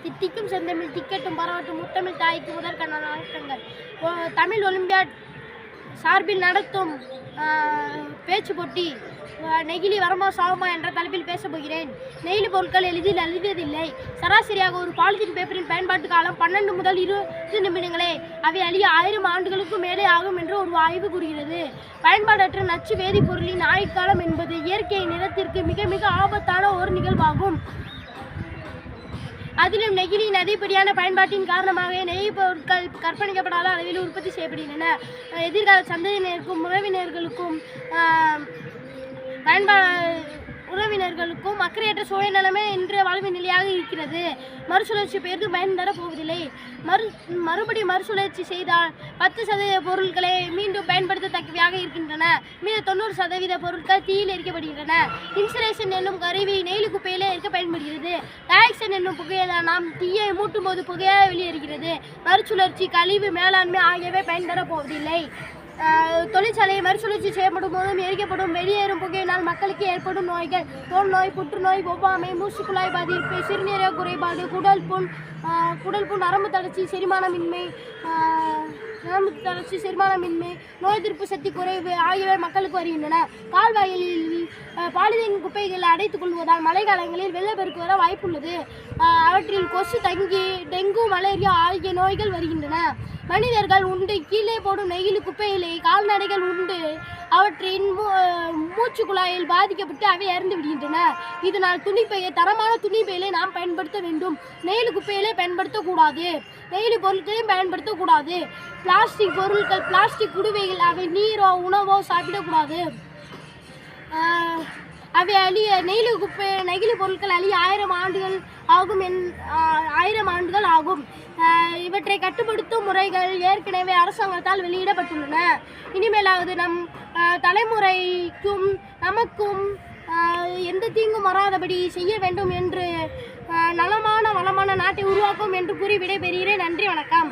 தித்திக்கும் செந்தமிழ் திக்கட்டும் பரவட்டும் முத்தமிழ் தாய்க்கு முதற்கண்ண வணக்கங்கள். தமிழ் ஒலிம்பியாட் சார்பில் நடத்தும் பேச்சு போட்டி நெகிழி வரமா சாகுமா என்ற தலைப்பில் பேசப் போகிறேன். நெகிழி பொருட்கள் எளிதில் அழிவதில்லை. சராசரியாக ஒரு பாலித்தீன் பேப்பரின் பயன்பாட்டு காலம் 12 முதல் 20 நிமிடங்களே. அவை அழிய 1000 ஆண்டுகளுக்கும் மேலே ஆகும் என்று ஒரு ஆய்வு கூறுகிறது. பயன்பாடற்ற நச்சு வேதிப்பொருளின் ஆயுட்காலம் என்பது இயற்கை நிறத்திற்கு மிக மிக ஆபத்தான ஒரு நிகழ்வாகும். அதிலும் நெகிழியின் அதிகப்படியான பயன்பாட்டின் காரணமாக நெகிழி பொருட்கள் கற்பணிக்கப்படாத அளவில் உற்பத்தி செய்யப்படுகின்றன. எதிர்கால சந்ததியினருக்கும் உறவினர்களுக்கும் அக்கறையற்ற சூழல் நிலைமை இன்றைய வாழ்வு நிலையாக இருக்கிறது. மறுசுழற்சி பெரிதும் பயன் தரப் போவதில்லை. மறுபடி மறுசுழற்சி செய்தால் 10% பொருட்களை மீண்டும் பயன்படுத்தத்தக்கவையாக இருக்கின்றன. மீது 90% பொருட்கள் தீயில் எரிக்கப்படுகின்றன. இன்சுலேஷன் என்னும் கருவி நெகிழி குப்பையிலே எரிக்க பயன்படுகிறது. டைஆக்சைடு என்னும் புகையில நாம் தீயை மூட்டும் போது புகையாக வெளியேறுகிறது. மறுசுழற்சி கழிவு மேலாண்மை ஆகியவை பயன் தரப் போவதில்லை. தொழிற்சாலையை மறுசுழற்சி செய்யப்படும் போதும் எரிக்கப்படும் வெளியேறும் புகையினால் மக்களுக்கு ஏற்படும் நோய்கள் தோல் நோய், புற்றுநோய், ஒவ்வாமை, மூச்சுக்குழாய் பாதிப்பு, சிறுநீரக குறைபாடு, குடல் புண், நரம்பு தளர்ச்சி, செரிமானமின்மை, நோய் எதிர்ப்பு சக்தி குறைவு ஆகியவை மக்களுக்கு வருகின்றன. கால்வாயில் பாலிதீன் குப்பைகளை அடைத்துக் கொள்வதால் மழைக்காலங்களில் வெள்ளப்பெருக்கு வர வாய்ப்புள்ளது. அவற்றில் கொசு தங்கி டெங்கு, மலேரியா ஆகிய நோய்கள் வருகின்றன. மனிதர்கள் உண்டு கீழே போடும் நெகிழி குப்பைகளை கால்நடைகள் உண்டு அவற்றின் மூச்சு குழாயில் பாதிக்கப்பட்டு அவை இறந்து விடுகின்றன. இதனால் தரமான துணிப்பைகளை நாம் பயன்படுத்த வேண்டும். நெகிழி குப்பைகளை பயன்படுத்தக்கூடாது. நெகிழி பொருட்களையும் பயன்படுத்தக்கூடாது. பிளாஸ்டிக் பொருட்கள், பிளாஸ்டிக் குடுவைகள் அவை நீரோ உணவோ சாப்பிடக்கூடாது. அவை நெகிழி பொருட்கள் அழிய 1000 ஆண்டுகள் ஆகும். இவற்றை கட்டுப்படுத்தும் முறைகள் ஏற்கனவே அரசாங்கத்தால் வெளியிடப்பட்டுள்ளன. இனிமேலாவது நம் தலைமுறைக்கும் நமக்கும் எந்த தீங்கும் வராதபடி செய்ய வேண்டும் என்று நலமான வளமான நாட்டை உருவாக்கும் என்று கூறி விடைபெறுகிறேன். நன்றி, வணக்கம்.